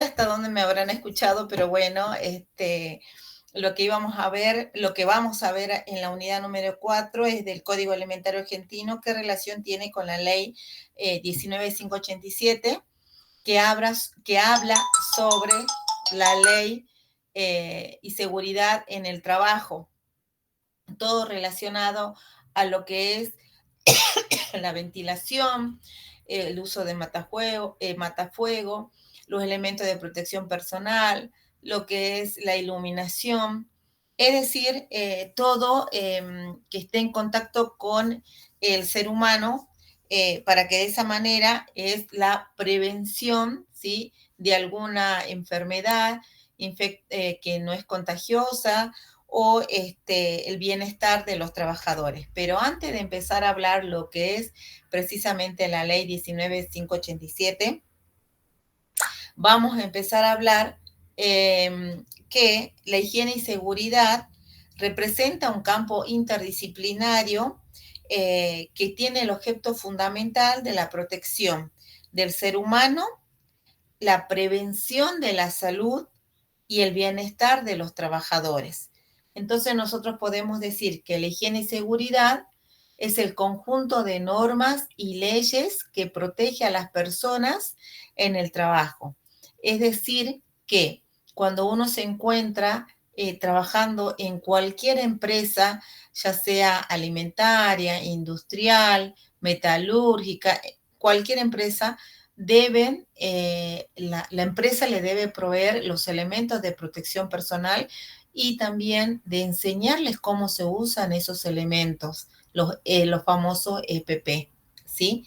hasta dónde me habrán escuchado, pero bueno, lo que vamos a ver en la unidad número 4 es del Código Alimentario Argentino, qué relación tiene con la ley 19587, que habla sobre la ley y seguridad en el trabajo, todo relacionado a lo que es la ventilación, el uso de matafuego, los elementos de protección personal, lo que es la iluminación, es decir, todo que esté en contacto con el ser humano, para que de esa manera es la prevención, ¿sí?, de alguna enfermedad que no es contagiosa, o el bienestar de los trabajadores. Pero antes de empezar a hablar lo que es precisamente la ley 19587, vamos a empezar a hablar que la higiene y seguridad representa un campo interdisciplinario que tiene el objeto fundamental de la protección del ser humano, la prevención de la salud y el bienestar de los trabajadores. Entonces nosotros podemos decir que la higiene y seguridad es el conjunto de normas y leyes que protege a las personas en el trabajo. Es decir, que cuando uno se encuentra trabajando en cualquier empresa, ya sea alimentaria, industrial, metalúrgica, cualquier empresa, la empresa le debe proveer los elementos de protección personal y también de enseñarles cómo se usan esos elementos, los famosos EPP, ¿sí?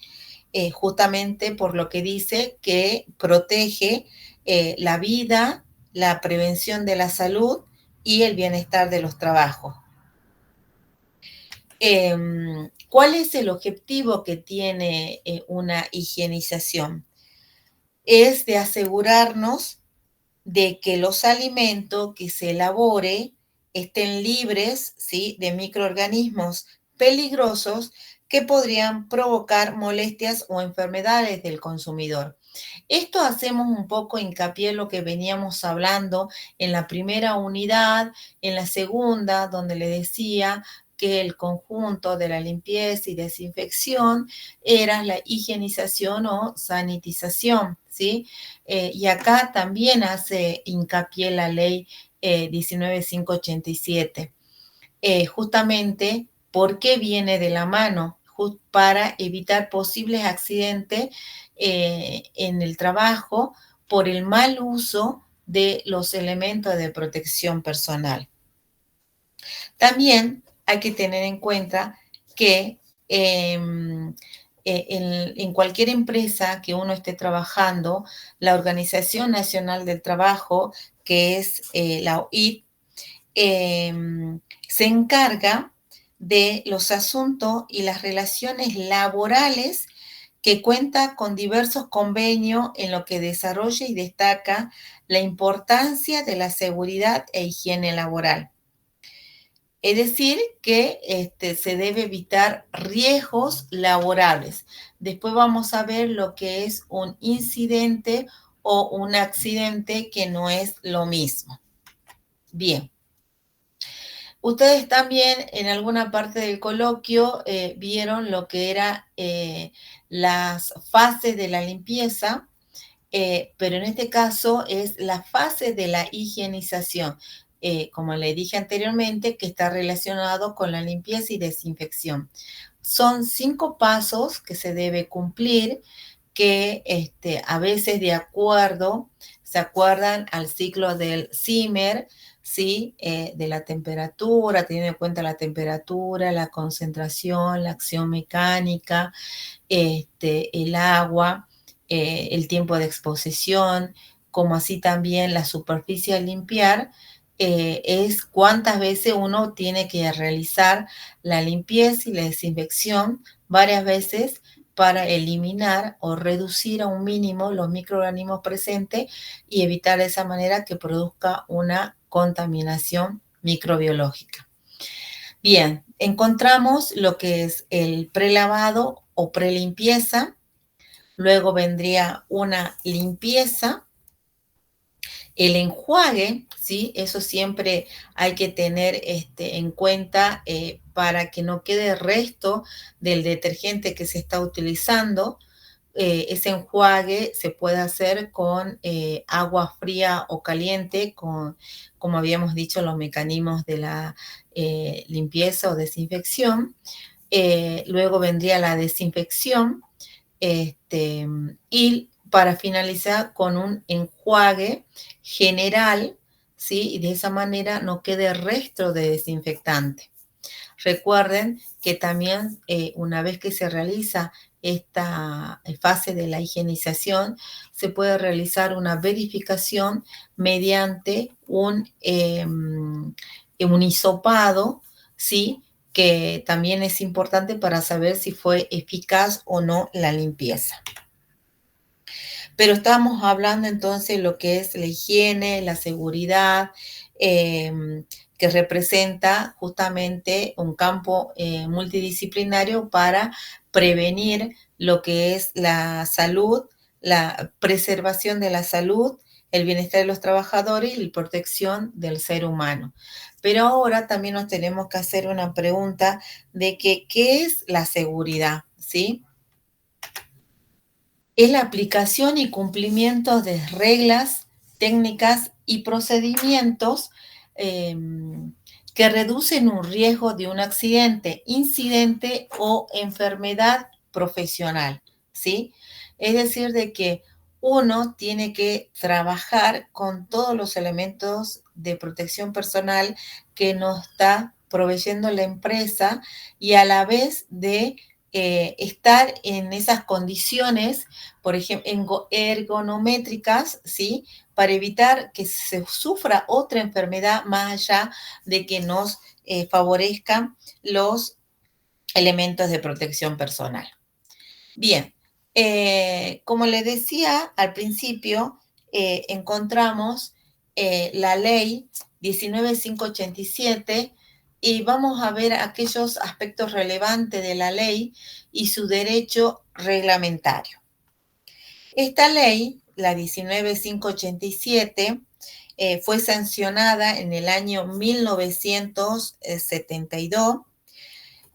Justamente por lo que dice que protege la vida, la prevención de la salud y el bienestar de los trabajos. ¿Cuál es el objetivo que tiene una higienización? Es de asegurarnos de que los alimentos que se elabore estén libres, ¿sí?, de microorganismos peligrosos que podrían provocar molestias o enfermedades del consumidor. Esto hacemos un poco hincapié en lo que veníamos hablando en la primera unidad, en la segunda, donde le decía que el conjunto de la limpieza y desinfección era la higienización o sanitización, ¿sí? Y acá también hace hincapié la ley 19587. Justamente, ¿por qué viene de la mano? Para evitar posibles accidentes en el trabajo por el mal uso de los elementos de protección personal. También hay que tener en cuenta que en cualquier empresa que uno esté trabajando, la Organización Nacional del Trabajo, que es la OIT, se encarga de los asuntos y las relaciones laborales, que cuenta con diversos convenios en lo que desarrolla y destaca la importancia de la seguridad e higiene laboral. Es decir, que se debe evitar riesgos laborales. Después vamos a ver lo que es un incidente o un accidente, que no es lo mismo. Bien. Ustedes también en alguna parte del coloquio vieron lo que era las fases de la limpieza, pero en este caso es la fase de la higienización, como le dije anteriormente, que está relacionado con la limpieza y desinfección. Son 5 pasos que se debe cumplir, que a veces se acuerdan al ciclo del Zimmer, ¿sí? De la temperatura, teniendo en cuenta la temperatura, la concentración, la acción mecánica, el agua, el tiempo de exposición, como así también la superficie a limpiar, es cuántas veces uno tiene que realizar la limpieza y la desinfección, varias veces, para eliminar o reducir a un mínimo los microorganismos presentes y evitar de esa manera que produzca una contaminación microbiológica. Bien, encontramos lo que es el prelavado o prelimpieza, luego vendría una limpieza, El enjuague, ¿sí? Eso siempre hay que tener en cuenta para que no quede resto del detergente que se está utilizando. Ese enjuague se puede hacer con agua fría o caliente, como habíamos dicho, los mecanismos de la limpieza o desinfección. Luego vendría la desinfección, y para finalizar con un enjuague general, ¿sí? Y de esa manera no quede resto de desinfectante. Recuerden que también una vez que se realiza esta fase de la higienización, se puede realizar una verificación mediante un hisopado, ¿sí? Que también es importante para saber si fue eficaz o no la limpieza. Pero estamos hablando entonces de lo que es la higiene, la seguridad, que representa justamente un campo multidisciplinario para prevenir lo que es la salud, la preservación de la salud, el bienestar de los trabajadores y la protección del ser humano. Pero ahora también nos tenemos que hacer una pregunta de que, ¿qué es la seguridad? ¿Sí? Es la aplicación y cumplimiento de reglas, técnicas y procedimientos eh, que reducen un riesgo de un accidente, incidente o enfermedad profesional, ¿sí? Es decir, de que uno tiene que trabajar con todos los elementos de protección personal que nos está proveyendo la empresa y a la vez de estar en esas condiciones, por ejemplo, ergonométricas, ¿sí? Para evitar que se sufra otra enfermedad más allá de que nos favorezcan los elementos de protección personal. Bien, como les decía al principio, encontramos la ley 19587 y vamos a ver aquellos aspectos relevantes de la ley y su derecho reglamentario. Esta ley, la 19587, fue sancionada en el año 1972.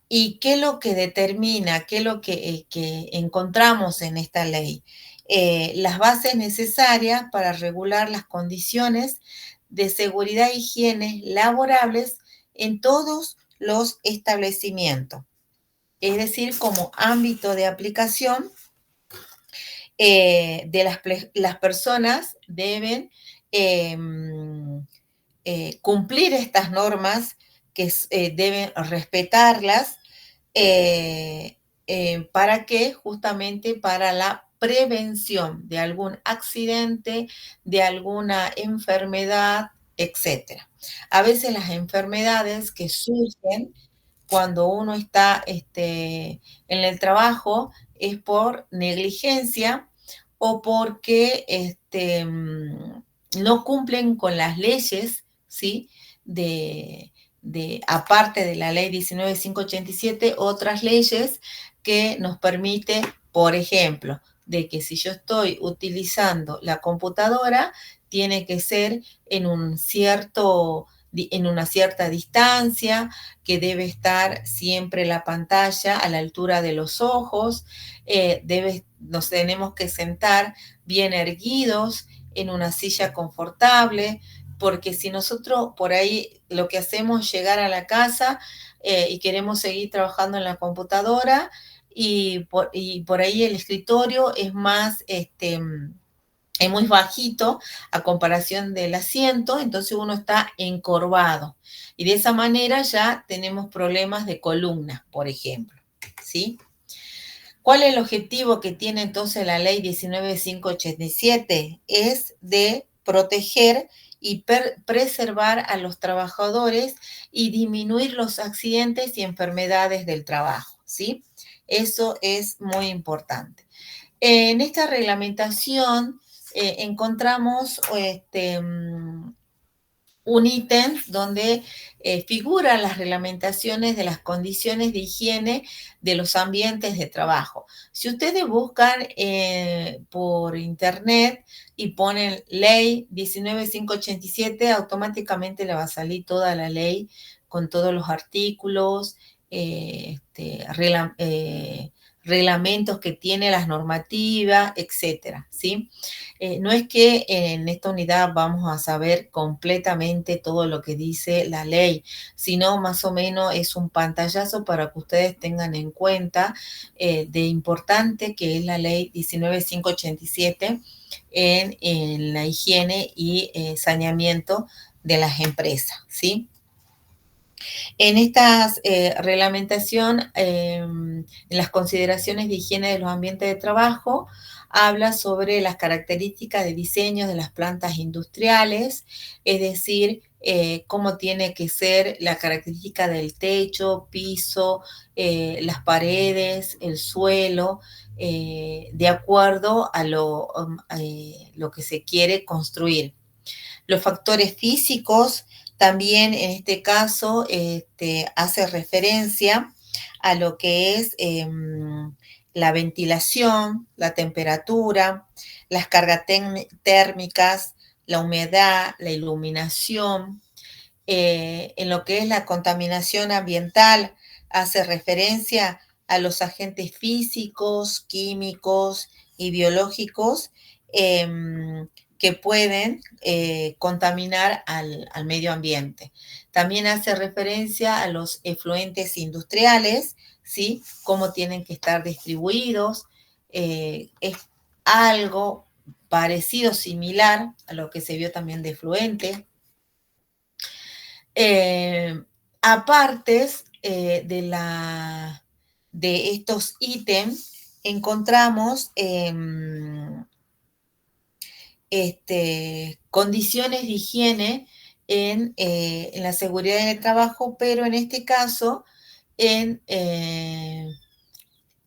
¿Y qué es lo que determina, qué es lo que encontramos en esta ley? Las bases necesarias para regular las condiciones de seguridad e higiene laborables en todos los establecimientos. Es decir, como ámbito de aplicación, las personas deben eh, cumplir estas normas, que deben respetarlas, ¿para qué? Justamente para la prevención de algún accidente, de alguna enfermedad, etcétera. A veces las enfermedades que surgen cuando uno está en el trabajo es por negligencia o porque no cumplen con las leyes, ¿sí? Aparte de la ley 19587, otras leyes que nos permite, por ejemplo, de que si yo estoy utilizando la computadora, tiene que ser en una cierta distancia, que debe estar siempre la pantalla a la altura de los ojos, nos tenemos que sentar bien erguidos en una silla confortable, porque si nosotros por ahí lo que hacemos es llegar a la casa y queremos seguir trabajando en la computadora y por ahí el escritorio es es muy bajito a comparación del asiento, entonces uno está encorvado. Y de esa manera ya tenemos problemas de columna, por ejemplo, ¿sí? ¿Cuál es el objetivo que tiene entonces la ley 19587? Es de proteger y preservar a los trabajadores y disminuir los accidentes y enfermedades del trabajo, ¿sí? Eso es muy importante. En esta reglamentación encontramos un ítem donde figuran las reglamentaciones de las condiciones de higiene de los ambientes de trabajo. Si ustedes buscan por internet y ponen ley 19.587, automáticamente le va a salir toda la ley con todos los artículos, reglamentos que tiene, las normativas, etcétera, ¿sí? No es que en esta unidad vamos a saber completamente todo lo que dice la ley, sino más o menos es un pantallazo para que ustedes tengan en cuenta de importante que es la ley 19.587 en la higiene y saneamiento de las empresas, ¿sí? En esta reglamentación, en las consideraciones de higiene de los ambientes de trabajo, habla sobre las características de diseño de las plantas industriales, es decir, cómo tiene que ser la característica del techo, piso, las paredes, el suelo, de acuerdo a lo que se quiere construir. Los factores físicos también en este caso hace referencia a lo que es la ventilación, la temperatura, las cargas térmicas, la humedad, la iluminación. En lo que es la contaminación ambiental, hace referencia a los agentes físicos, químicos y biológicos que pueden contaminar al medio ambiente. También hace referencia a los efluentes industriales, ¿sí? Cómo tienen que estar distribuidos. Es algo parecido, similar a lo que se vio también de efluentes. Apartes de estos ítems, encontramos condiciones de higiene en la seguridad en el trabajo, pero en este caso en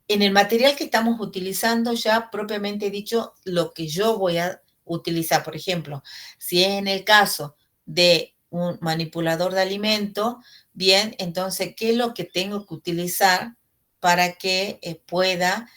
el material que estamos utilizando ya propiamente dicho lo que yo voy a utilizar. Por ejemplo, si es en el caso de un manipulador de alimento, bien, entonces, ¿qué es lo que tengo que utilizar para que pueda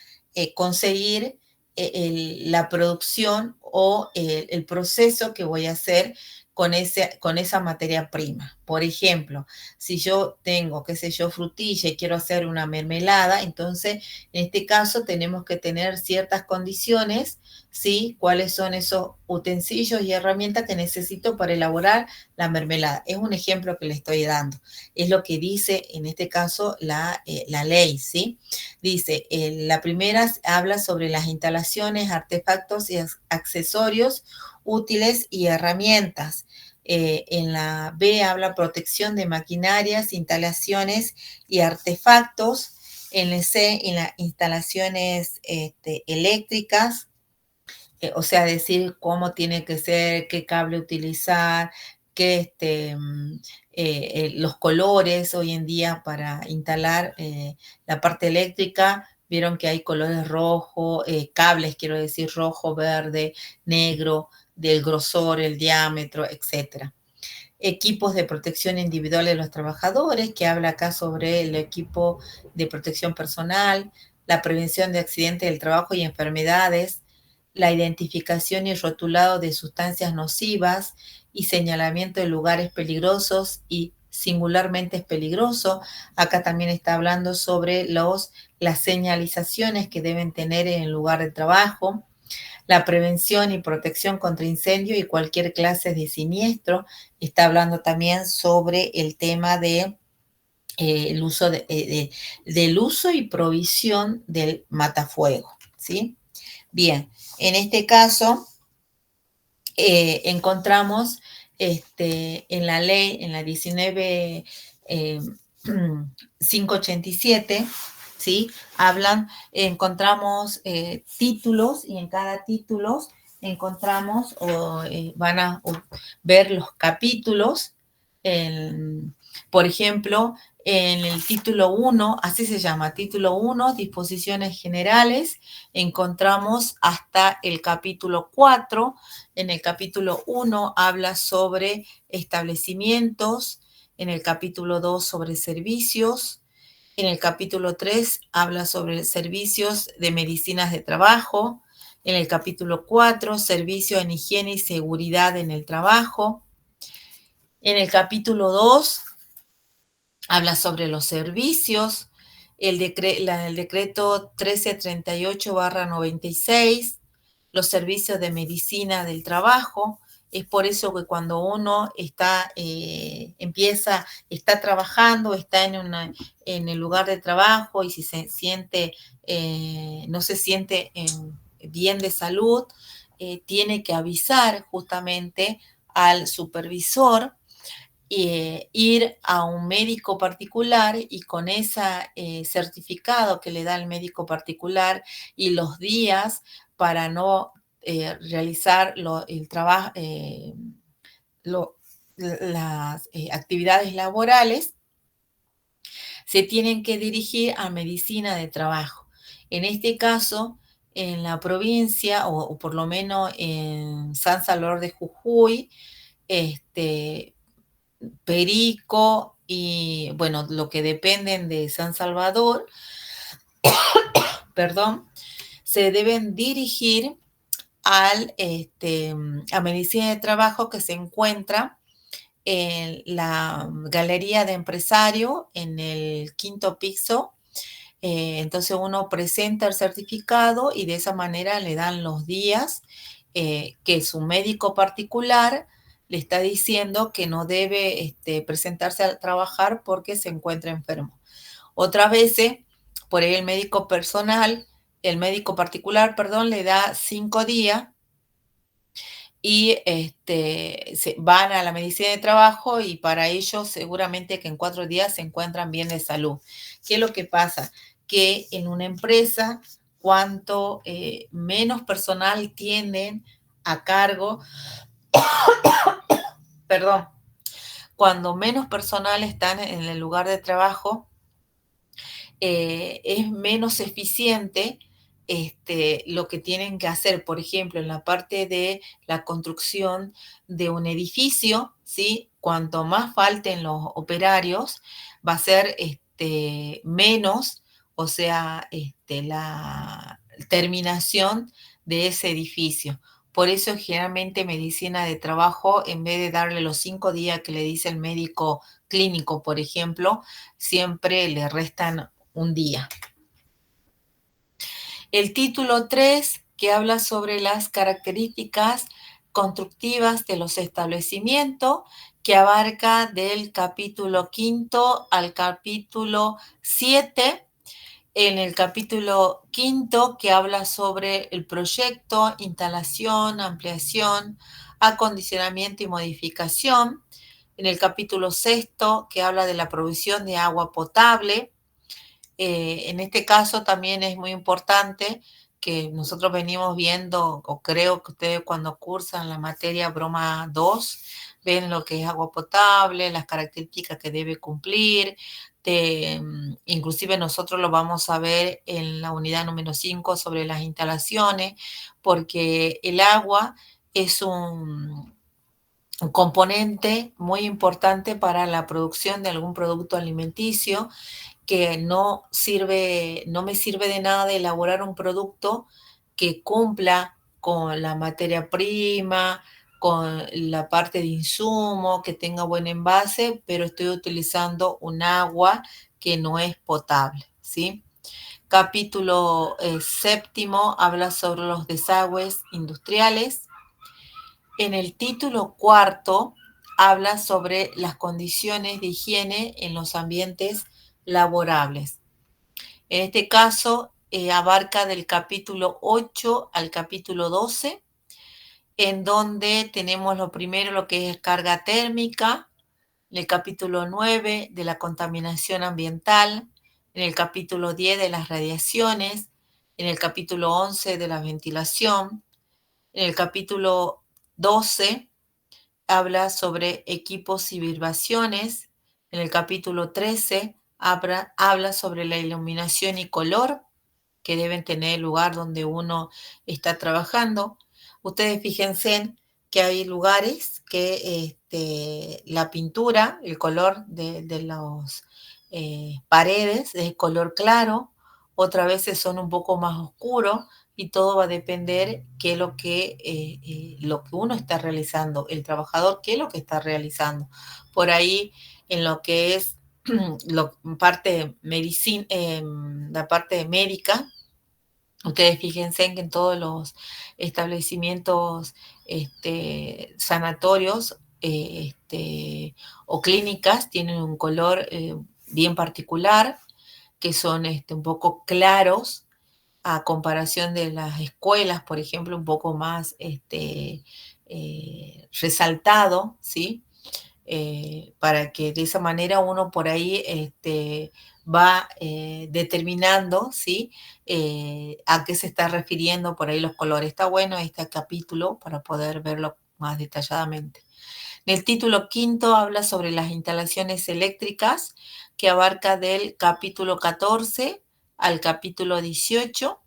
conseguir la producción o el proceso que voy a hacer con esa materia prima? Por ejemplo, si yo tengo, qué sé yo, frutilla y quiero hacer una mermelada, entonces en este caso tenemos que tener ciertas condiciones, ¿sí? ¿Cuáles son esos utensilios y herramientas que necesito para elaborar la mermelada? Es un ejemplo que le estoy dando. Es lo que dice en este caso la ley, ¿sí? Dice, la primera habla sobre las instalaciones, artefactos y accesorios útiles y herramientas. En la B habla protección de maquinarias, instalaciones y artefactos. En el C, en las instalaciones eléctricas, o sea, decir cómo tiene que ser, qué cable utilizar, qué los colores hoy en día para instalar la parte eléctrica. Vieron que hay colores rojo, cables, quiero decir, rojo, verde, negro, del grosor, el diámetro, etcétera. Equipos de protección individual de los trabajadores, que habla acá sobre el equipo de protección personal, la prevención de accidentes del trabajo y enfermedades, la identificación y rotulado de sustancias nocivas y señalamiento de lugares peligrosos y singularmente es peligroso. Acá también está hablando sobre las señalizaciones que deben tener en el lugar de trabajo, la prevención y protección contra incendio y cualquier clase de siniestro. Está hablando también sobre el tema de el uso del uso y provisión del matafuego, ¿sí? Bien, en este caso encontramos en la ley, en la 19.587, ¿sí? Encontramos títulos y en cada título encontramos van a ver los capítulos. Por ejemplo, en el título 1, así se llama, título 1, disposiciones generales, encontramos hasta el capítulo 4. En el capítulo 1 habla sobre establecimientos, en el capítulo 2 sobre servicios, en el capítulo 3 habla sobre servicios de medicinas de trabajo, En el capítulo 4, servicio en higiene y seguridad en el trabajo. En el capítulo 2, habla sobre los servicios, el decreto 1338/96, los servicios de medicina del trabajo. Es por eso que cuando uno está trabajando, está en el lugar de trabajo y si se siente, no se siente bien de salud, tiene que avisar justamente al supervisor, ir a un médico particular y con ese certificado que le da el médico particular y los días para no realizar el trabajo, las actividades laborales, se tienen que dirigir a medicina de trabajo. En este caso, en la provincia, o por lo menos en San Salvador de Jujuy, Perico y, bueno, lo que dependen de San Salvador, perdón, se deben dirigir a medicina de trabajo, que se encuentra en la galería de empresario en el quinto piso. Entonces uno presenta el certificado y de esa manera le dan los días que su médico particular le está diciendo que no debe presentarse a trabajar porque se encuentra enfermo. Otras veces, por ahí el médico particular, perdón, le da 5 días y se van a la medicina de trabajo y para ellos seguramente que en 4 días se encuentran bien de salud. ¿Qué es lo que pasa? Que en una empresa, cuanto menos personal tienen a cargo, perdón, cuando menos personal están en el lugar de trabajo, es menos eficiente lo que tienen que hacer, por ejemplo, en la parte de la construcción de un edificio, ¿sí? Cuanto más falten los operarios, va a ser menos, o sea, la terminación de ese edificio. Por eso generalmente medicina de trabajo, en vez de darle los 5 días que le dice el médico clínico, por ejemplo, siempre le restan un día. El título 3, que habla sobre las características constructivas de los establecimientos, que abarca del capítulo 5 al capítulo 7. En el capítulo 5, que habla sobre el proyecto, instalación, ampliación, acondicionamiento y modificación. En el capítulo 6, que habla de la provisión de agua potable. En este caso también es muy importante que nosotros venimos viendo, o creo que ustedes cuando cursan la materia Broma 2, ven lo que es agua potable, las características que debe cumplir. Inclusive nosotros lo vamos a ver en la unidad número 5 sobre las instalaciones, porque el agua es un componente muy importante para la producción de algún producto alimenticio, que no me sirve de nada de elaborar un producto que cumpla con la materia prima, con la parte de insumo, que tenga buen envase, pero estoy utilizando un agua que no es potable, ¿sí? Capítulo 7 habla sobre los desagües industriales. En el título 4 habla sobre las condiciones de higiene en los ambientes laborables. En este caso, abarca del capítulo 8 al capítulo 12, en donde tenemos lo primero, lo que es carga térmica, en el capítulo 9 de la contaminación ambiental, en el capítulo 10 de las radiaciones, en el capítulo 11 de la ventilación, en el capítulo 12 habla sobre equipos y vibraciones. En el capítulo 13 habla sobre la iluminación y color que deben tener el lugar donde uno está trabajando. Ustedes fíjense que hay lugares que la pintura, el color de las paredes es color claro, otras veces son un poco más oscuros, y todo va a depender qué es lo que uno está realizando, el trabajador, qué es lo que está realizando. Por ahí, en lo que es parte medicina, la parte médica, ustedes fíjense en que en todos los establecimientos sanatorios o clínicas tienen un color bien particular, que son un poco claros, a comparación de las escuelas, por ejemplo, un poco más resaltado, ¿sí? Para que de esa manera uno por ahí va determinando, ¿sí? A qué se está refiriendo por ahí los colores. Está bueno este capítulo para poder verlo más detalladamente. En el título quinto habla sobre las instalaciones eléctricas, que abarca del capítulo 14 al capítulo 18.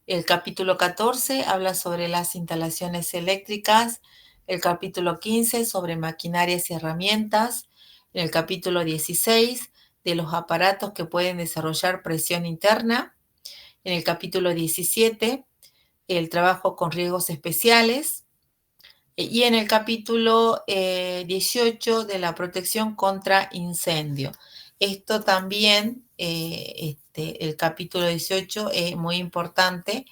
El capítulo 14 habla sobre las instalaciones eléctricas, el capítulo 15 sobre maquinarias y herramientas, el capítulo 16 de los aparatos que pueden desarrollar presión interna, en el capítulo 17 el trabajo con riesgos especiales, y en el capítulo 18 de la protección contra incendio. Esto también, el capítulo 18 es muy importante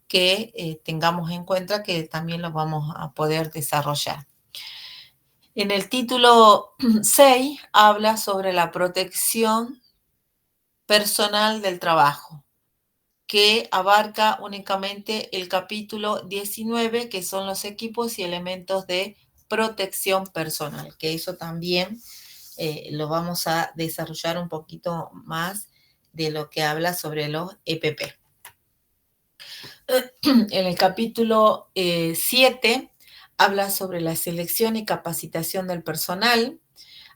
que tengamos en cuenta, que también lo vamos a poder desarrollar. En el título 6 habla sobre la protección personal del trabajo, que abarca únicamente el capítulo 19, que son los equipos y elementos de protección personal, que eso también lo vamos a desarrollar un poquito más de lo que habla sobre los EPP. En el capítulo 7 habla sobre la selección y capacitación del personal,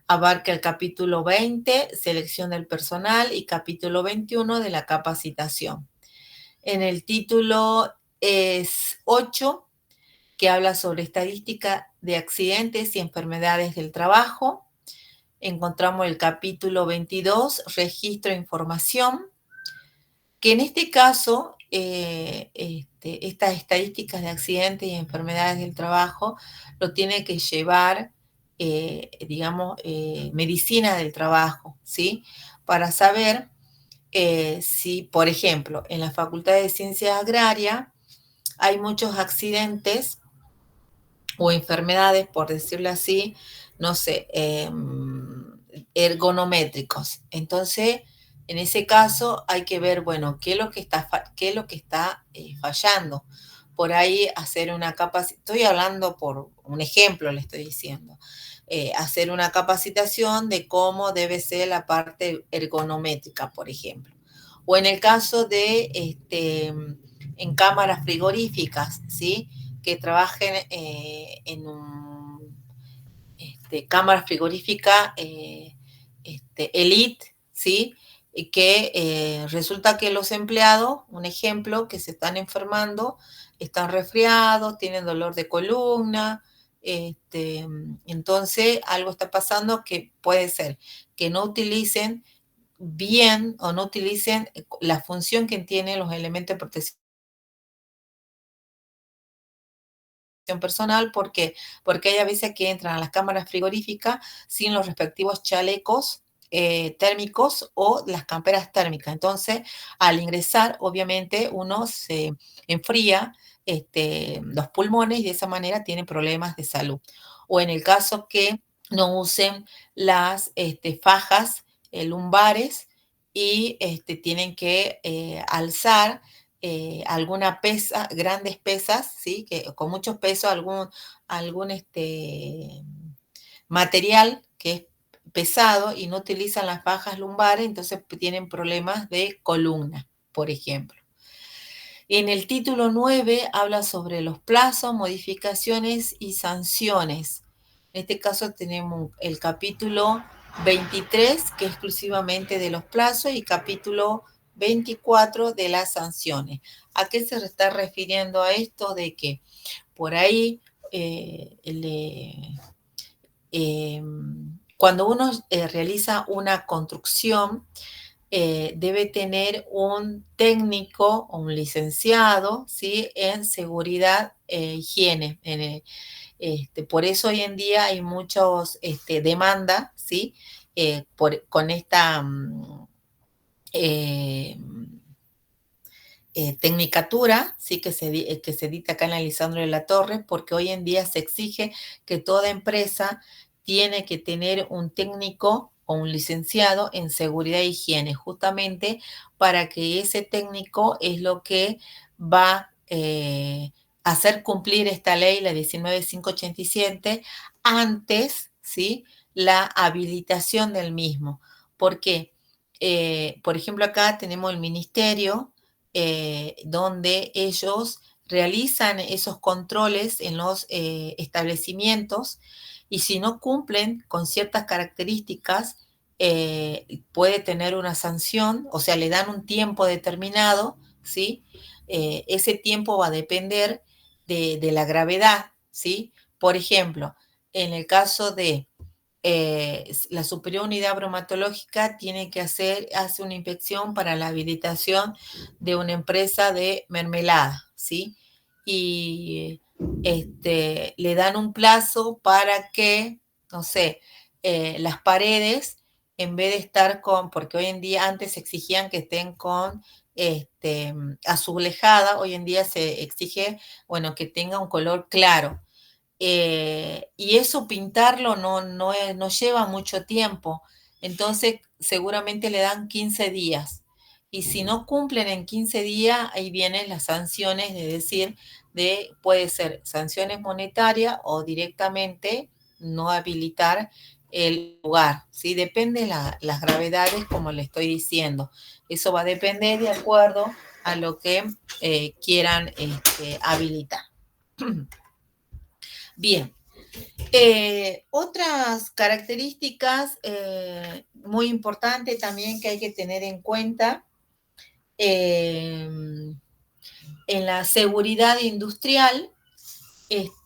abarca el capítulo 20, selección del personal, y capítulo 21 de la capacitación. En el título 8, que habla sobre estadística de accidentes y enfermedades del trabajo, encontramos el capítulo 22, registro e información, que en este caso, estas estadísticas de accidentes y enfermedades del trabajo lo tiene que llevar, medicina del trabajo, ¿sí? Para saber si, por ejemplo, en la Facultad de Ciencias Agrarias hay muchos accidentes o enfermedades, por decirlo así, no sé, ergonométricos. Entonces, en ese caso hay que ver, bueno, qué es lo que está fallando. Por ahí hacer una capacitación, estoy hablando por un ejemplo, le estoy diciendo, hacer una capacitación de cómo debe ser la parte ergonométrica, por ejemplo. O en el caso de, en cámaras frigoríficas, ¿sí? Que trabajen en cámara frigorífica elite, ¿sí? Y que resulta que los empleados, un ejemplo, que se están enfermando, están resfriados, tienen dolor de columna, entonces algo está pasando, que puede ser que no utilicen bien o no utilicen la función que tienen los elementos de protección personal. ¿Por qué? Porque hay veces que entran a las cámaras frigoríficas sin los respectivos chalecos térmicos o las camperas térmicas. Entonces, al ingresar, obviamente, uno se enfría los pulmones y de esa manera tiene problemas de salud. O en el caso que no usen las fajas lumbares y tienen que alzar alguna pesa, grandes pesas, ¿sí? Que con muchos pesos, algún material que es pesado y no utilizan las fajas lumbares, entonces tienen problemas de columna, por ejemplo. En el título 9 habla sobre los plazos, modificaciones y sanciones. En este caso tenemos el capítulo 23, que es exclusivamente de los plazos, y capítulo 24 de las sanciones. ¿A qué se está refiriendo a esto? De que por ahí cuando uno realiza una construcción, debe tener un técnico o un licenciado, ¿sí? En seguridad e higiene. Por eso hoy en día hay muchos demanda, ¿sí? Con esta eh, tecnicatura, ¿sí? Que se dicta acá en la Lisandro de la Torre, porque hoy en día se exige que toda empresa tiene que tener un técnico o un licenciado en seguridad e higiene, justamente para que ese técnico es lo que va a hacer cumplir esta ley, la 19587, antes, ¿sí? La habilitación del mismo. ¿Por qué? Por ejemplo, acá tenemos el ministerio, donde ellos realizan esos controles en los establecimientos, y si no cumplen con ciertas características, puede tener una sanción, o sea, le dan un tiempo determinado, ¿sí? Ese tiempo va a depender de la gravedad, ¿sí? Por ejemplo, en el caso de la Superior Unidad Bromatológica tiene que hace una inspección para la habilitación de una empresa de mermelada, ¿sí? Y le dan un plazo para que, no sé, las paredes, en vez de estar porque hoy en día antes exigían que estén con azulejada, hoy en día se exige, bueno, que tenga un color claro. Y eso pintarlo no lleva mucho tiempo, entonces seguramente le dan 15 días. Y si no cumplen en 15 días, ahí vienen las sanciones, de decir, puede ser sanciones monetarias o directamente no habilitar el lugar, ¿sí? Depende de las gravedades, como le estoy diciendo. Eso va a depender de acuerdo a lo que quieran habilitar. Bien. Otras características muy importantes también que hay que tener en cuenta en la seguridad industrial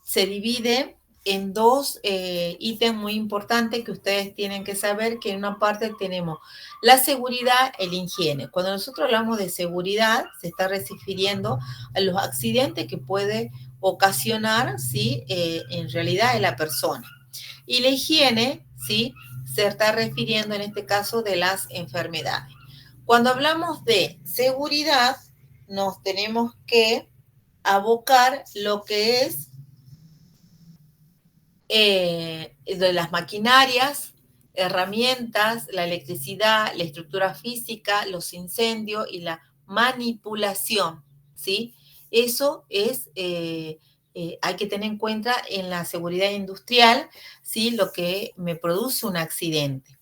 se divide en dos ítems muy importantes que ustedes tienen que saber, que en una parte tenemos la seguridad y la higiene. Cuando nosotros hablamos de seguridad, se está refiriendo a los accidentes que puede ocasionar, ¿sí? En realidad, en la persona. Y la higiene, ¿sí? Se está refiriendo en este caso de las enfermedades. Cuando hablamos de seguridad, nos tenemos que abocar lo que es de las maquinarias, herramientas, la electricidad, la estructura física, los incendios y la manipulación, ¿sí? Eso es, hay que tener en cuenta en la seguridad industrial, ¿sí? Lo que me produce un accidente.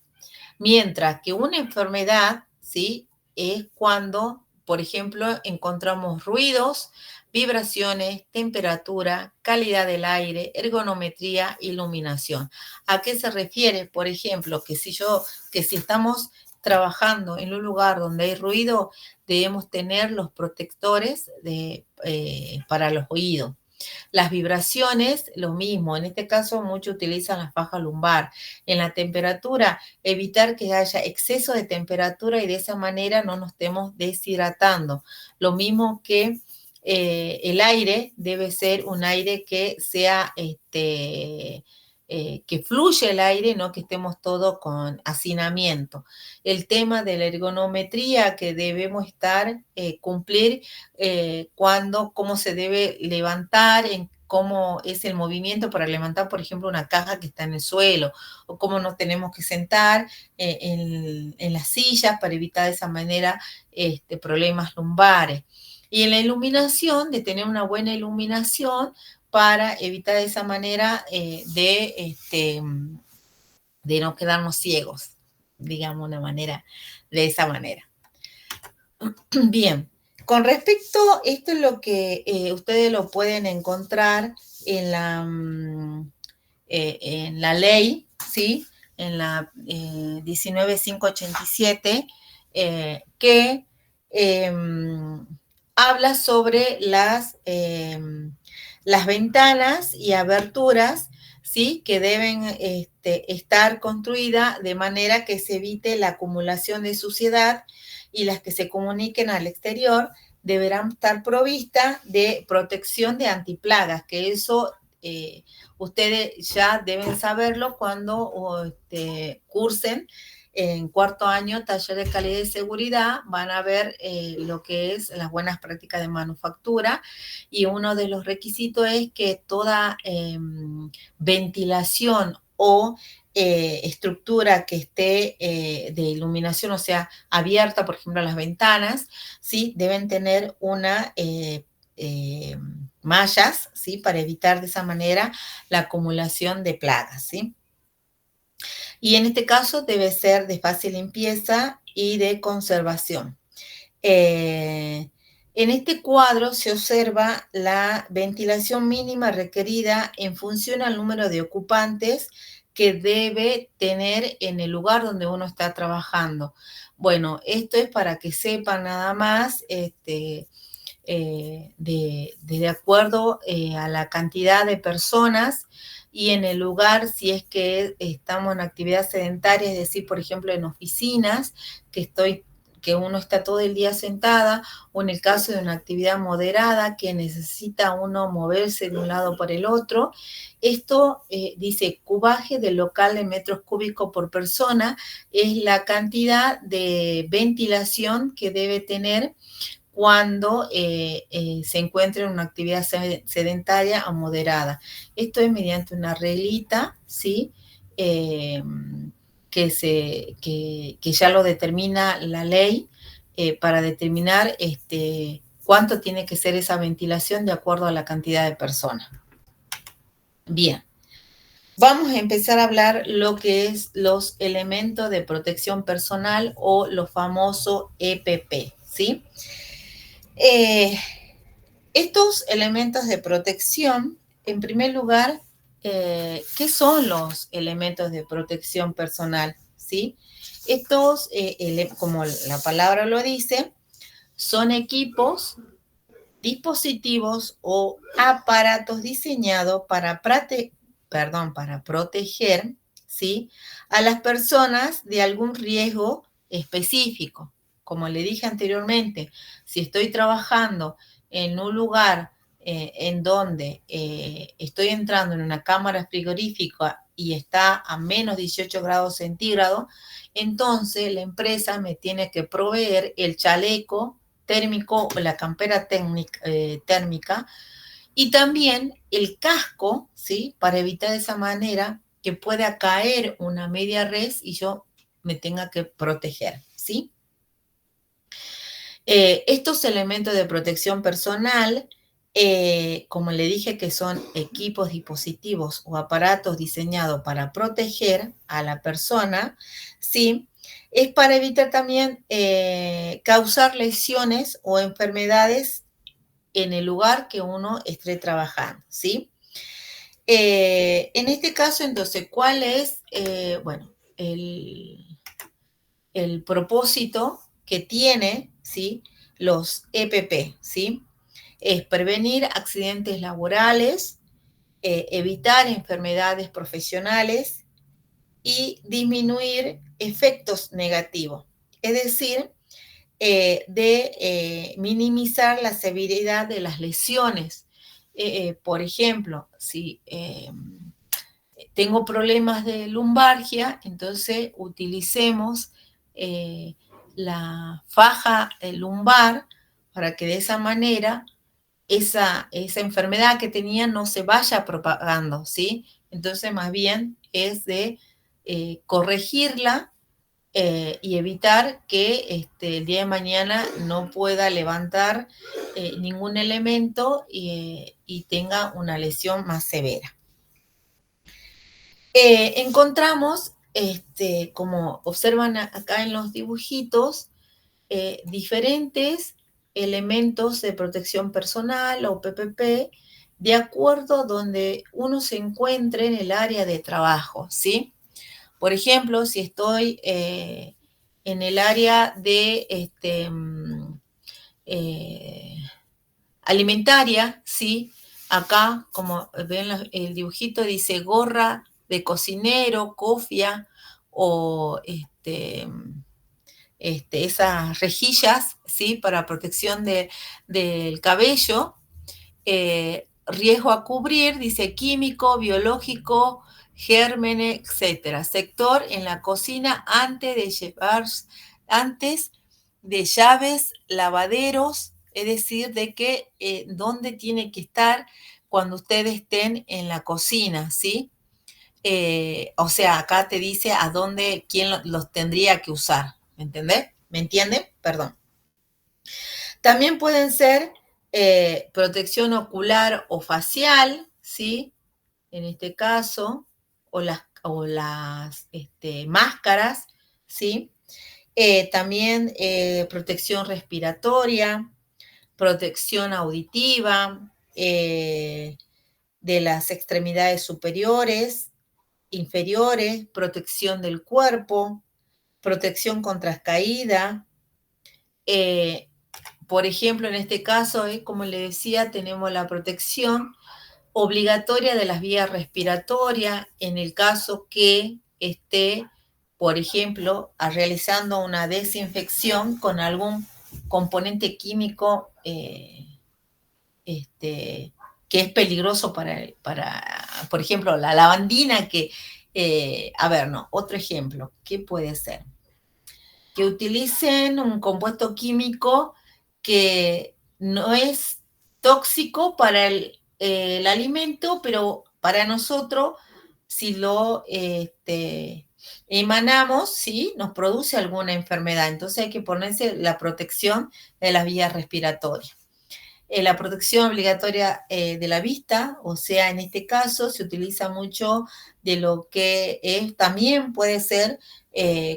Mientras que una enfermedad, ¿sí? Es cuando, por ejemplo, encontramos ruidos, vibraciones, temperatura, calidad del aire, ergonometría, iluminación. ¿A qué se refiere? Por ejemplo, que si estamos trabajando en un lugar donde hay ruido, debemos tener los protectores para los oídos. Las vibraciones, lo mismo. En este caso, muchos utilizan la faja lumbar. En la temperatura, evitar que haya exceso de temperatura y de esa manera no nos estemos deshidratando. Lo mismo que el aire debe ser un aire que sea que fluya el aire, no que estemos todos con hacinamiento. El tema de la ergonometría que debemos cumplir cómo se debe levantar, en cómo es el movimiento para levantar, por ejemplo, una caja que está en el suelo, o cómo nos tenemos que sentar en las sillas para evitar de esa manera problemas lumbares. Y en la iluminación, de tener una buena iluminación para evitar de esa manera de no quedarnos ciegos, digamos de esa manera. Bien, con respecto, esto es lo que ustedes lo pueden encontrar en la ley, ¿sí? En la 19587, que habla sobre las ventanas y aberturas ¿sí? Que deben estar construidas de manera que se evite la acumulación de suciedad, y las que se comuniquen al exterior deberán estar provistas de protección de antiplagas, que eso ustedes ya deben saberlo cuando cursen en cuarto año taller de calidad y seguridad. Van a ver lo que es las buenas prácticas de manufactura, y uno de los requisitos es que toda ventilación o estructura que esté de iluminación, o sea, abierta, por ejemplo, las ventanas, ¿sí? Deben tener una mallas, ¿sí? Para evitar de esa manera la acumulación de plagas, ¿sí? Y en este caso debe ser de fácil limpieza y de conservación. En este cuadro se observa la ventilación mínima requerida en función al número de ocupantes que debe tener en el lugar donde uno está trabajando. Bueno, esto es para que sepan nada más, de acuerdo a la cantidad de personas y en el lugar, si es que estamos en actividad sedentaria, es decir, por ejemplo, en oficinas, que uno está todo el día sentada, o en el caso de una actividad moderada que necesita uno moverse de un lado por el otro. Esto dice cubaje del local en metros cúbicos por persona, es la cantidad de ventilación que debe tener cuando se encuentra en una actividad sedentaria o moderada. Esto es mediante una reglita, ¿sí? Que ya lo determina la ley para determinar cuánto tiene que ser esa ventilación de acuerdo a la cantidad de personas. Bien, vamos a empezar a hablar lo que es los elementos de protección personal o los famosos EPP, ¿sí? Estos elementos de protección, en primer lugar, ¿qué son los elementos de protección personal? ¿Sí? Estos, como la palabra lo dice, son equipos, dispositivos o aparatos diseñados para proteger, ¿sí? A las personas de algún riesgo específico. Como le dije anteriormente, si estoy trabajando en un lugar en donde estoy entrando en una cámara frigorífica y está a menos 18 grados centígrados, entonces la empresa me tiene que proveer el chaleco térmico o la campera térmica, y también el casco, ¿sí? Para evitar de esa manera que pueda caer una media res y yo me tenga que proteger, ¿sí? Estos elementos de protección personal, como le dije, que son equipos, dispositivos o aparatos diseñados para proteger a la persona, ¿sí? Es para evitar también causar lesiones o enfermedades en el lugar que uno esté trabajando, ¿sí? En este caso, entonces, ¿cuál es, bueno, el propósito que tiene, ¿sí? Los EPP, ¿sí? Es prevenir accidentes laborales, evitar enfermedades profesionales y disminuir efectos negativos. Es decir, de minimizar la severidad de las lesiones. Por ejemplo, si tengo problemas de lumbalgia, entonces utilicemos la faja lumbar para que de esa manera esa enfermedad que tenía no se vaya propagando, ¿sí? Entonces, más bien es de corregirla y evitar que el día de mañana no pueda levantar ningún elemento y tenga una lesión más severa. Encontramos, como observan acá en los dibujitos, diferentes elementos de protección personal o PPP de acuerdo donde uno se encuentre en el área de trabajo, ¿sí? Por ejemplo, si estoy en el área de alimentaria, ¿sí? acá, como ven el dibujito, dice gorra de cocinero, cofia o esas rejillas, ¿sí? Para protección del cabello. Riesgo a cubrir, dice químico, biológico, gérmenes, etcétera. Sector en la cocina antes de llaves, lavaderos, es decir, de que dónde tiene que estar cuando ustedes estén en la cocina, ¿sí? O sea, acá te dice a dónde, quién los tendría que usar, ¿me entendés? ¿Me entienden? Perdón. También pueden ser protección ocular o facial, ¿sí? En este caso, o las máscaras, ¿sí? También protección respiratoria, protección auditiva, de las extremidades superiores, inferiores, protección del cuerpo, protección contra caída. Por ejemplo, en este caso, como le decía, tenemos la protección obligatoria de las vías respiratorias en el caso que esté, por ejemplo, realizando una desinfección con algún componente químico que es peligroso por ejemplo, la lavandina a ver, no, otro ejemplo, ¿qué puede ser? Que utilicen un compuesto químico que no es tóxico para el alimento, pero para nosotros, si lo emanamos, ¿sí? Nos produce alguna enfermedad. Entonces hay que ponerse la protección de las vías respiratorias. La protección obligatoria de la vista, o sea, en este caso se utiliza mucho de lo que es, también puede ser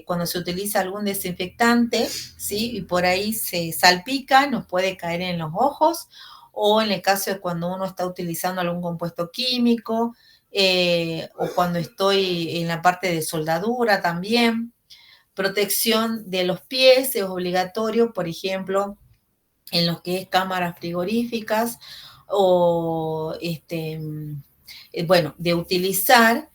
cuando se utiliza algún desinfectante, ¿sí? Y por ahí se salpica, nos puede caer en los ojos, o en el caso de cuando uno está utilizando algún compuesto químico, o cuando estoy en la parte de soldadura también. Protección de los pies es obligatorio, por ejemplo, en lo que es cámaras frigoríficas o, bueno, de utilizar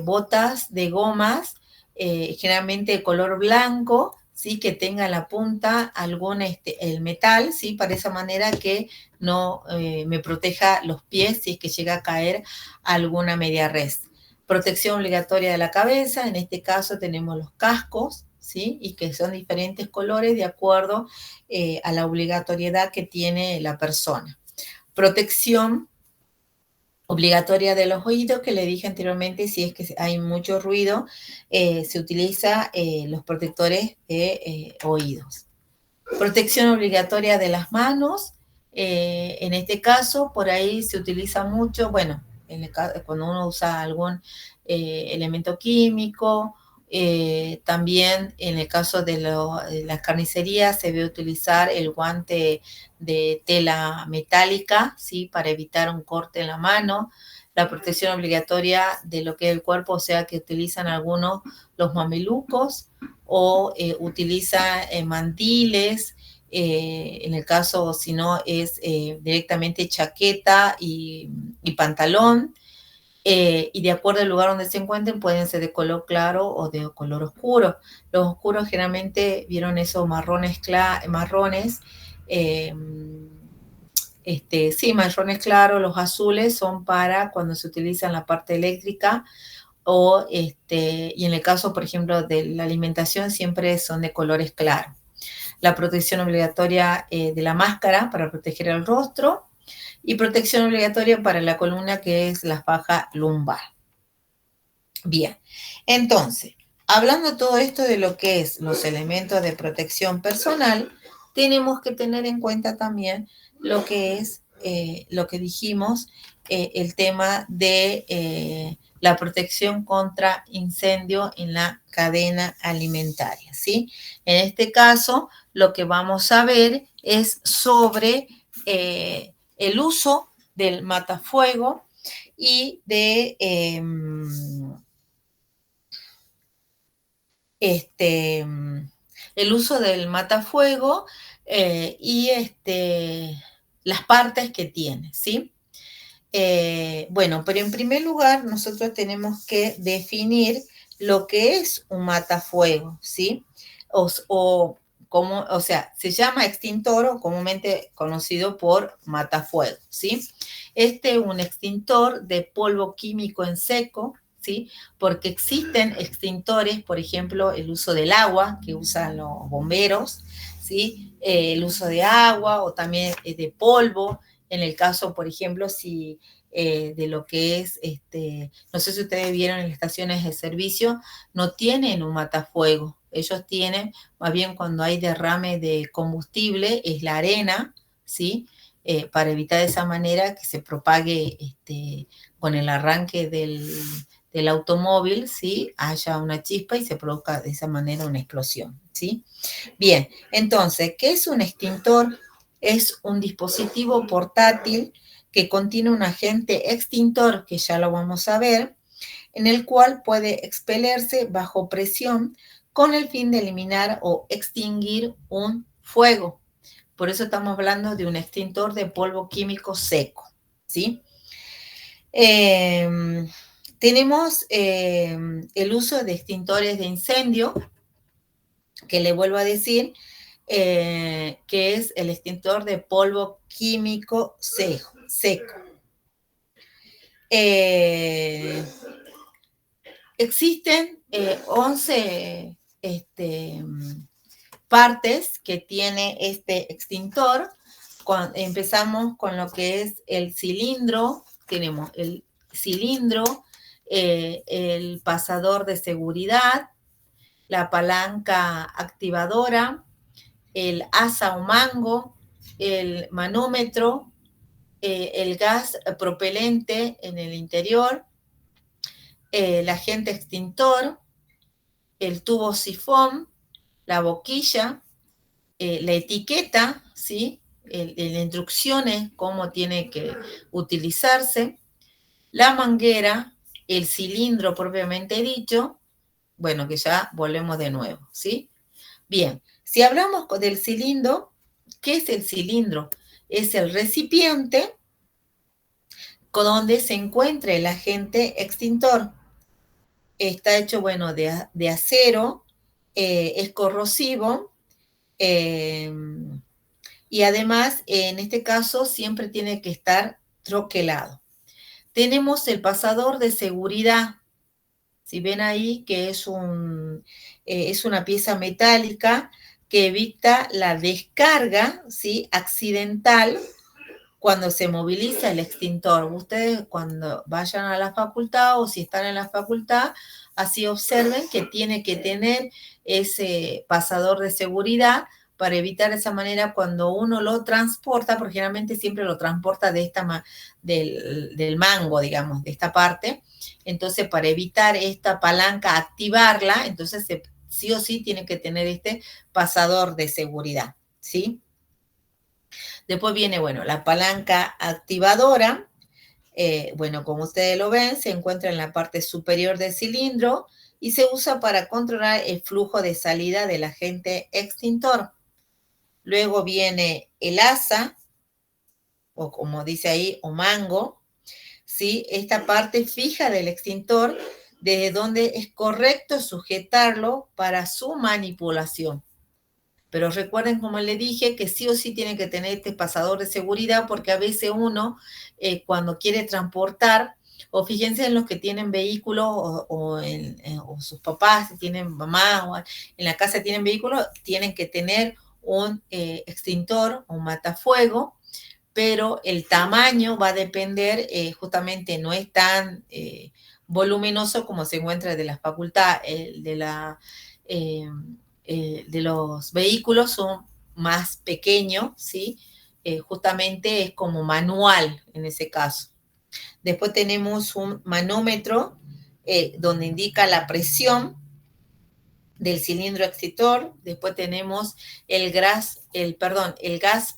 botas de gomas, generalmente de color blanco, ¿sí? Que tenga en la punta algún, el metal, ¿sí? Para esa manera que no me proteja los pies si es que llega a caer alguna media res. Protección obligatoria de la cabeza, en este caso tenemos los cascos, ¿sí? Y que son diferentes colores de acuerdo a la obligatoriedad que tiene la persona. Protección obligatoria de los oídos, que le dije anteriormente, si es que hay mucho ruido, se utiliza los protectores de oídos. Protección obligatoria de las manos, en este caso, por ahí se utiliza mucho, bueno, cuando uno usa algún elemento químico, también en el caso de las carnicerías se debe utilizar el guante de tela metálica, ¿sí? Para evitar un corte en la mano. La protección obligatoria de lo que es el cuerpo, o sea que utilizan algunos los mamelucos o utiliza mantiles, en el caso si no es directamente chaqueta y pantalón. Y de acuerdo al lugar donde se encuentren, pueden ser de color claro o de color oscuro. Los oscuros generalmente vieron esos marrones, eh, sí, marrones claros, los azules son para cuando se utiliza en la parte eléctrica y en el caso, por ejemplo, de la alimentación, siempre son de colores claros. La protección obligatoria de la máscara para proteger el rostro, y protección obligatoria para la columna, que es la faja lumbar. Bien, entonces, hablando todo esto de lo que es los elementos de protección personal, tenemos que tener en cuenta también lo que es, lo que dijimos, el tema de la protección contra incendio en la cadena alimentaria, ¿sí? En este caso, lo que vamos a ver es sobre el uso del matafuego y de el uso del matafuego y las partes que tiene, ¿sí? Bueno, pero en primer lugar nosotros tenemos que definir lo que es un matafuego, ¿sí? O sea, se llama extintor o comúnmente conocido por matafuego, ¿sí? Este es un extintor de polvo químico en seco, ¿sí? Porque existen extintores, por ejemplo, el uso del agua que usan los bomberos, ¿sí? El uso de agua o también de polvo. En el caso, por ejemplo, si de lo que es, no sé si ustedes vieron en las estaciones de servicio, no tienen un matafuego. Ellos tienen, más bien cuando hay derrame de combustible, es la arena, ¿sí? Para evitar de esa manera que se propague con el arranque del automóvil, ¿sí? Haya una chispa y se produzca de esa manera una explosión, ¿sí? Bien, entonces, ¿qué es un extintor? Es un dispositivo portátil que contiene un agente extintor, que ya lo vamos a ver, en el cual puede expelerse bajo presión con el fin de eliminar o extinguir un fuego. Por eso estamos hablando de un extintor de polvo químico seco, ¿sí? Eh, Tenemos el uso de extintores de incendio, que le vuelvo a decir, que es el extintor de polvo químico seco. Eh, Existen 11 partes que tiene este extintor. Empezamos con lo que es el cilindro. Tenemos el cilindro, el pasador de seguridad, la palanca activadora, el asa o mango, el manómetro, el gas propelente en el interior, el agente extintor, el tubo sifón, la boquilla, la etiqueta, ¿sí? Las instrucciones, cómo tiene que utilizarse, la manguera, el cilindro propiamente dicho, bueno, que ya volvemos de nuevo, ¿sí? Bien, si hablamos del cilindro, ¿qué es el cilindro? Es el recipiente donde se encuentra el agente extintor. Está hecho, bueno, de acero, es corrosivo, eh, y además, en este caso, siempre tiene que estar troquelado. Tenemos el pasador de seguridad. Si ven ahí que es una pieza metálica que evita la descarga, ¿sí? Accidental cuando se moviliza el extintor. Ustedes cuando vayan a la facultad o si están en la facultad, así observen que tiene que tener ese pasador de seguridad para evitar de esa manera cuando uno lo transporta, porque generalmente siempre lo transporta del mango, digamos, de esta parte. Entonces, para evitar esta palanca, activarla, entonces sí o sí tiene que tener este pasador de seguridad, ¿sí? Después viene, bueno, la palanca activadora. Bueno, como ustedes lo ven, se encuentra en la parte superior del cilindro y se usa para controlar el flujo de salida del agente extintor. Luego viene el asa, o como dice ahí, o mango, ¿sí? Esta parte fija del extintor desde donde es correcto sujetarlo para su manipulación. Pero recuerden, como le dije, que sí o sí tiene que tener este pasador de seguridad porque a veces uno, cuando quiere transportar, o fíjense en los que tienen vehículos o sus papás, si tienen mamá o en la casa tienen vehículos, tienen que tener un extintor, un matafuego, pero el tamaño va a depender, justamente no es tan voluminoso como se encuentra de la facultad, eh, de los vehículos son más pequeños, ¿sí? Justamente es como manual en ese caso. Después tenemos un manómetro donde indica la presión del cilindro extintor. Después tenemos el gas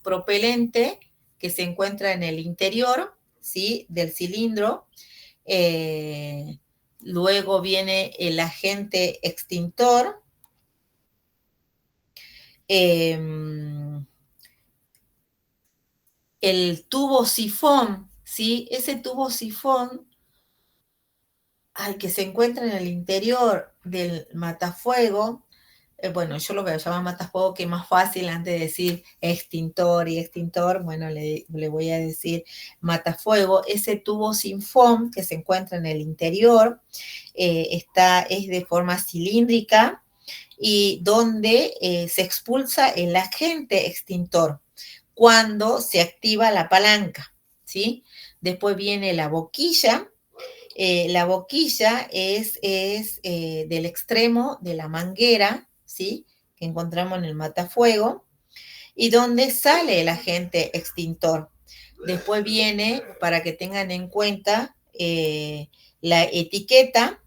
propelente que se encuentra en el interior, ¿sí? Del cilindro. Eh, Luego viene el agente extintor. Eh, el tubo sifón, ¿sí? Ese tubo sifón que se encuentra en el interior del matafuego, bueno, yo lo voy a llamar matafuego, que es más fácil antes de decir extintor y extintor, bueno, le voy a decir matafuego. Ese tubo sinfón que se encuentra en el interior es de forma cilíndrica y donde se expulsa el agente extintor cuando se activa la palanca, ¿sí? Después viene la boquilla es del extremo de la manguera, ¿sí? Que encontramos en el matafuego, y donde sale el agente extintor. Después viene, para que tengan en cuenta, la etiqueta.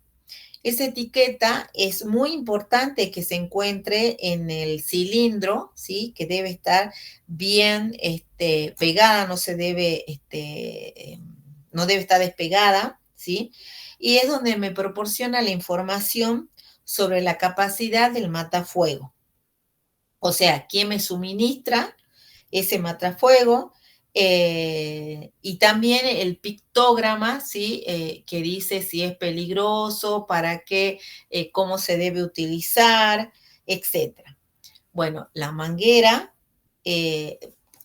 Esa etiqueta es muy importante que se encuentre en el cilindro, ¿sí? Que debe estar bien pegada, no debe estar despegada, ¿sí? Y es donde me proporciona la información sobre la capacidad del matafuego. O sea, quién me suministra ese matafuego, y también el pictograma, ¿sí? Que dice si es peligroso, para qué, cómo se debe utilizar, etcétera. Bueno, la manguera, eh,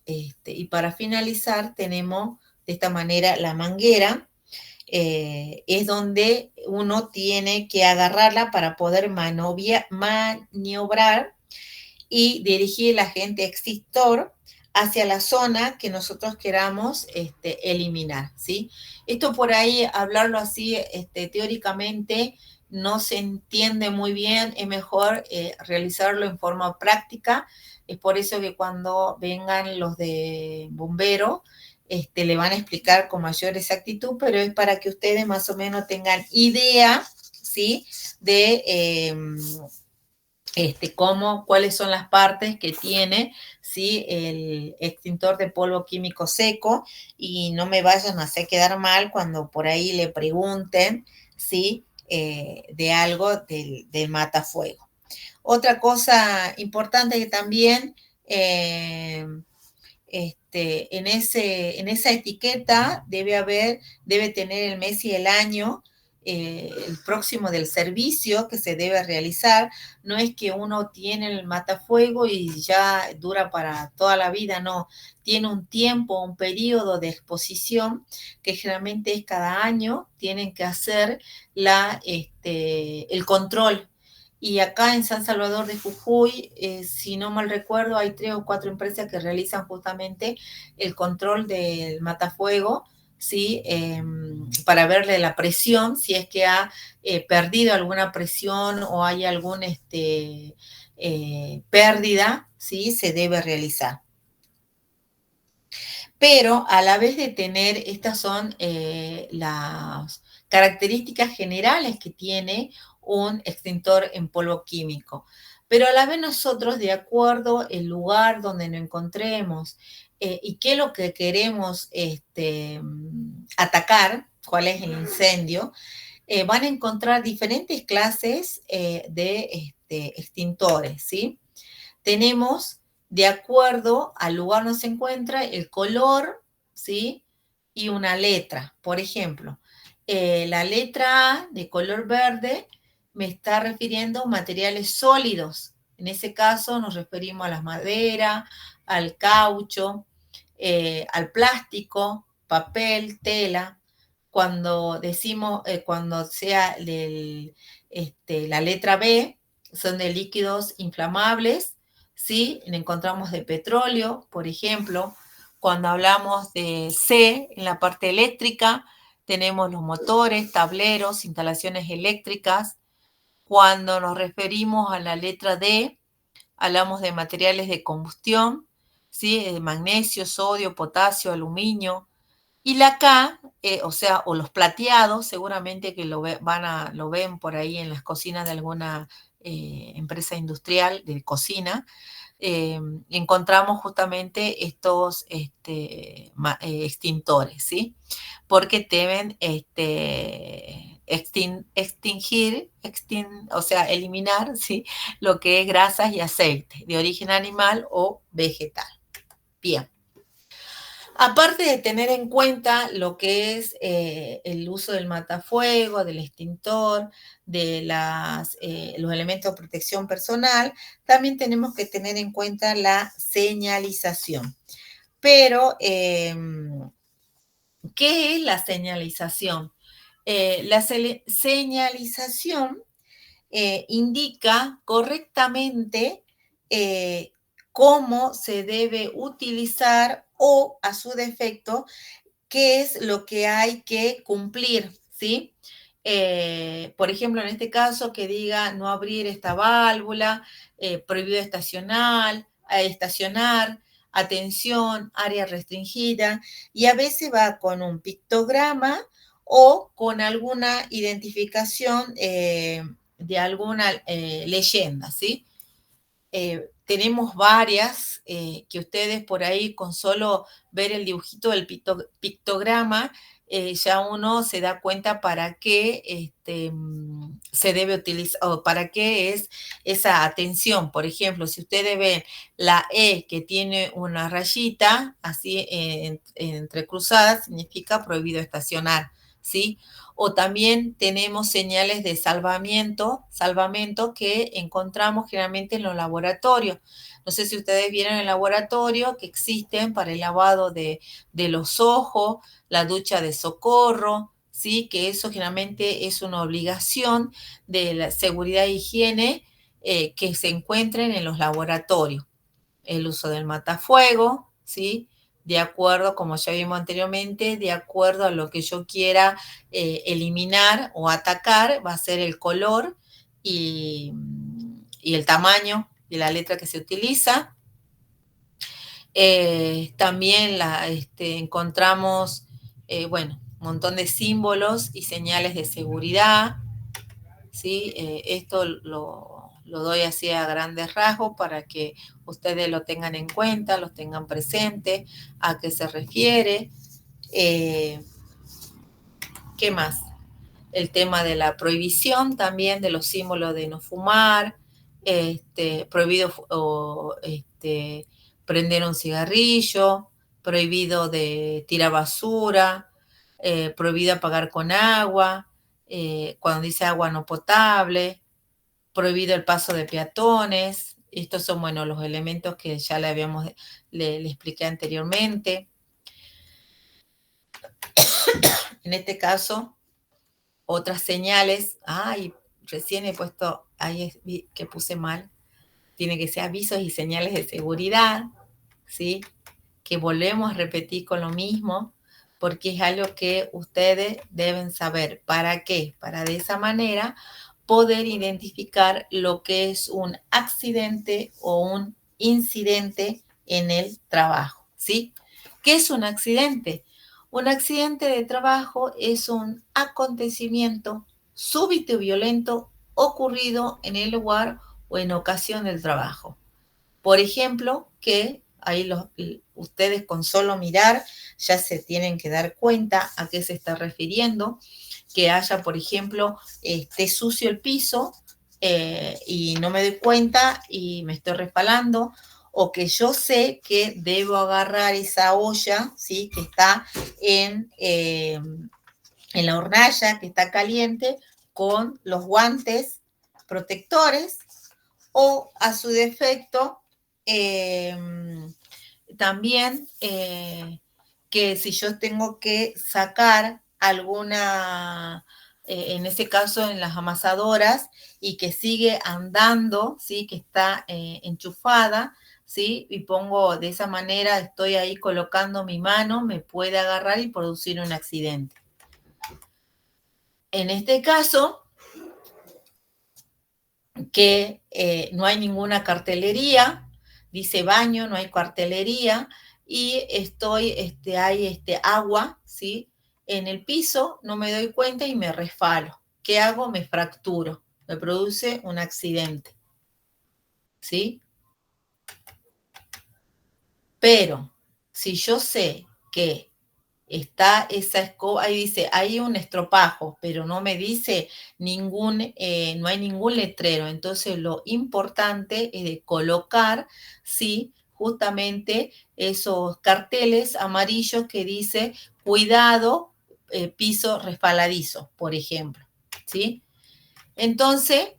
y para finalizar tenemos de esta manera la manguera, es donde uno tiene que agarrarla para poder maniobrar y dirigir el agente extintor hacia la zona que nosotros queramos eliminar, ¿sí? Esto por ahí, hablarlo así teóricamente, no se entiende muy bien, es mejor realizarlo en forma práctica. Es por eso que cuando vengan los de bomberos, le van a explicar con mayor exactitud, pero es para que ustedes más o menos tengan idea, ¿sí? De cuáles son las partes que tiene, ¿sí? El extintor de polvo químico seco, y no me vayan a hacer quedar mal cuando por ahí le pregunten, ¿sí? De algo del matafuego. Otra cosa importante que también en esa etiqueta debe tener el mes y el año, el próximo del servicio que se debe realizar. No es que uno tiene el matafuego y ya dura para toda la vida, no. Tiene un tiempo, un periodo de exposición que generalmente es cada año. Tienen que hacer el control. Y acá en San Salvador de Jujuy, si no mal recuerdo, hay 3 o 4 empresas que realizan justamente el control del matafuego, ¿sí? Para verle la presión, si es que ha perdido alguna presión o hay alguna pérdida, ¿sí? Se debe realizar. Pero a la vez de tener, estas son las características generales que tiene un extintor en polvo químico. Pero a la vez nosotros, de acuerdo al lugar donde nos encontremos y qué es lo que queremos atacar, cuál es el incendio, van a encontrar diferentes clases de extintores, ¿sí? Tenemos, de acuerdo al lugar donde se encuentra, el color, ¿sí? Y una letra. Por ejemplo, la letra A de color verde me está refiriendo a materiales sólidos. En ese caso nos referimos a la madera, al caucho, al plástico, papel, tela. Cuando decimos, cuando sea la letra B, son de líquidos inflamables, ¿sí? Encontramos de petróleo, por ejemplo. Cuando hablamos de C, en la parte eléctrica, tenemos los motores, tableros, instalaciones eléctricas. Cuando nos referimos a la letra D, hablamos de materiales de combustión, ¿sí? Magnesio, sodio, potasio, aluminio. Y la K, o los plateados, seguramente que lo ven por ahí en las cocinas de alguna empresa industrial de cocina. Encontramos justamente estos extintores, ¿sí? Porque deben o sea, eliminar, ¿sí? Lo que es grasas y aceite de origen animal o vegetal. Bien. Aparte de tener en cuenta lo que es el uso del matafuego, del extintor, de los elementos de protección personal, también tenemos que tener en cuenta la señalización. Pero, ¿qué es la señalización? La señalización indica correctamente eh, cómo se debe utilizar o, a su defecto, qué es lo que hay que cumplir, ¿sí? Por ejemplo, en este caso, que diga no abrir esta válvula, prohibido estacionar, atención, área restringida, y a veces va con un pictograma o con alguna identificación de alguna leyenda, ¿sí? Tenemos varias que ustedes por ahí con solo ver el dibujito del pictograma ya uno se da cuenta para qué se debe utilizar o para qué es esa atención. Por ejemplo, si ustedes ven la E que tiene una rayita así entrecruzada, significa prohibido estacionar, ¿sí? O también tenemos señales de salvamento que encontramos generalmente en los laboratorios. No sé si ustedes vieron en el laboratorio que existen para el lavado de los ojos, la ducha de socorro, ¿sí? Que eso generalmente es una obligación de la seguridad e higiene que se encuentren en los laboratorios. El uso del matafuego, ¿sí? De acuerdo, como ya vimos anteriormente, de acuerdo a lo que yo quiera eliminar o atacar, va a ser el color y el tamaño de la letra que se utiliza. También encontramos, bueno, un montón de símbolos y señales de seguridad, ¿sí? Esto lo doy así a grandes rasgos para que ustedes lo tengan en cuenta, lo tengan presente, a qué se refiere. ¿Qué más? El tema de la prohibición también de los símbolos de no fumar, prohibido prender un cigarrillo, prohibido de tirar basura, prohibido apagar con agua, cuando dice agua no potable, prohibido el paso de peatones. Estos son, bueno, los elementos que ya le expliqué anteriormente. En este caso, otras señales. Ay, recién he puesto, ahí que puse mal. Tiene que ser avisos y señales de seguridad, ¿sí? Que volvemos a repetir con lo mismo, porque es algo que ustedes deben saber. ¿Para qué? Para de esa manera poder identificar lo que es un accidente o un incidente en el trabajo, ¿sí? ¿Qué es un accidente? Un accidente de trabajo es un acontecimiento súbito y violento ocurrido en el lugar o en ocasión del trabajo. Por ejemplo, que ahí ustedes con solo mirar ya se tienen que dar cuenta a qué se está refiriendo, que haya, por ejemplo, esté sucio el piso y no me doy cuenta y me estoy resbalando, o que yo sé que debo agarrar esa olla, ¿sí? Que está en la hornalla, que está caliente, con los guantes protectores, o a su defecto, eh, también que si yo tengo que sacar alguna, en ese caso en las amasadoras, y que sigue andando, ¿sí? Que está enchufada, ¿sí? Y pongo de esa manera, estoy ahí colocando mi mano, me puede agarrar y producir un accidente. En este caso, que no hay ninguna cartelería, dice baño, no hay cartelería, y hay agua, ¿sí? En el piso, no me doy cuenta y me resfalo. ¿Qué hago? Me fracturo, me produce un accidente, ¿sí? Pero si yo sé que está esa escoba, ahí dice, hay un estropajo, pero no me dice no hay ningún letrero. Entonces lo importante es de colocar, ¿sí? justamente esos carteles amarillos que dice cuidado, piso resbaladizo, por ejemplo, ¿sí? Entonces,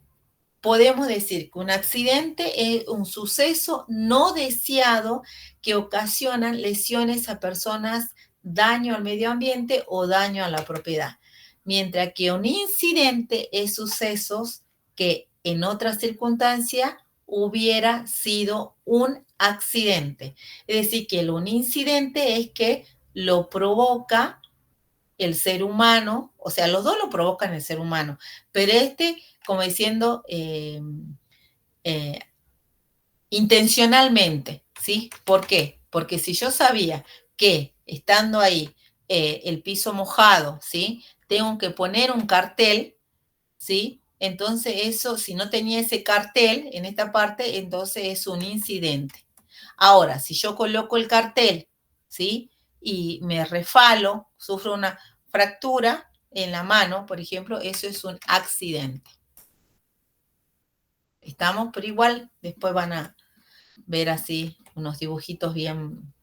podemos decir que un accidente es un suceso no deseado que ocasiona lesiones a personas, daño al medio ambiente o daño a la propiedad. Mientras que un incidente es sucesos que en otras circunstancias hubiera sido un accidente. Es decir, que un incidente es que lo provoca el ser humano, o sea, los dos lo provocan el ser humano, pero como diciendo, eh, intencionalmente, ¿sí? ¿Por qué? Porque si yo sabía que estando ahí el piso mojado, ¿sí? Tengo que poner un cartel, ¿sí? Entonces eso, si no tenía ese cartel en esta parte, entonces es un incidente. Ahora, si yo coloco el cartel, ¿sí? Y me refalo, sufro una fractura en la mano, por ejemplo, eso es un accidente. ¿Estamos? Pero igual después van a ver así unos dibujitos bien.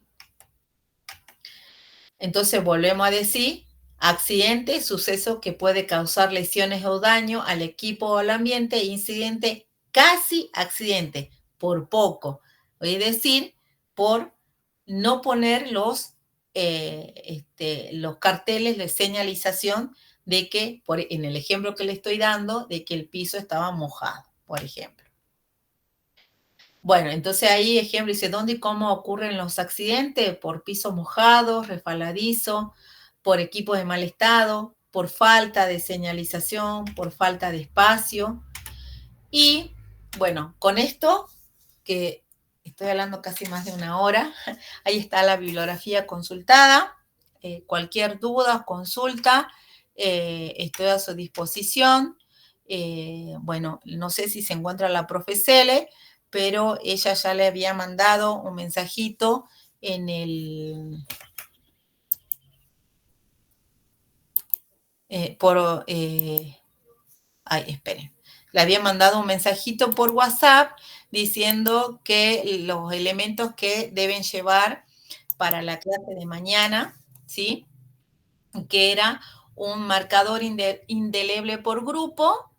Entonces volvemos a decir, accidente, suceso que puede causar lesiones o daño al equipo o al ambiente, incidente, casi accidente, por poco. Es decir, por no poner los carteles de señalización de que, en el ejemplo que le estoy dando, de que el piso estaba mojado, por ejemplo. Bueno, entonces ahí ejemplo dice, ¿dónde y cómo ocurren los accidentes? Por pisos mojados, resbaladizo, por equipos de mal estado, por falta de señalización, por falta de espacio. Y bueno, con esto, que estoy hablando casi más de una hora, ahí está la bibliografía consultada. Cualquier duda o consulta, estoy a su disposición. Bueno, no sé si se encuentra la profe Cele, pero ella ya le había mandado un mensajito en el... ay, esperen. Le había mandado un mensajito por WhatsApp diciendo que los elementos que deben llevar para la clase de mañana, ¿sí? Que era un marcador indeleble por grupo,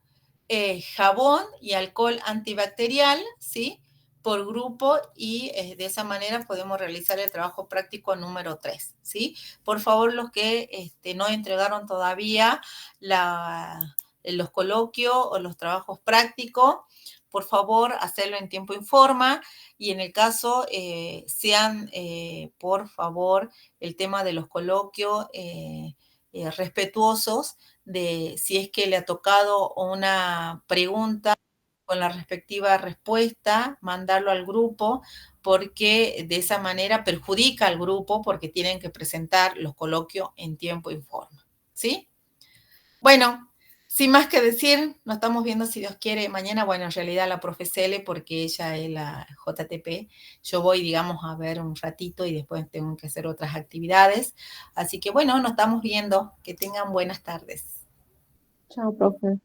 jabón y alcohol antibacterial, ¿sí? Por grupo y de esa manera podemos realizar el trabajo práctico número 3, ¿sí? Por favor, los que no entregaron todavía los coloquios o los trabajos prácticos, por favor, hacerlo en tiempo y forma. Y en el caso, sean, por favor, el tema de los coloquios respetuosos de si es que le ha tocado una pregunta con la respectiva respuesta, mandarlo al grupo, porque de esa manera perjudica al grupo porque tienen que presentar los coloquios en tiempo y forma, ¿sí? Bueno, sin más que decir, nos estamos viendo si Dios quiere mañana. Bueno, en realidad la profe Cele, porque ella es la JTP. Yo voy, digamos, a ver un ratito y después tengo que hacer otras actividades. Así que bueno, nos estamos viendo. Que tengan buenas tardes. Chao, profe.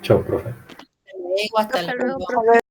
Chao, profe. Hasta luego, hasta Hasta luego, luego. profe.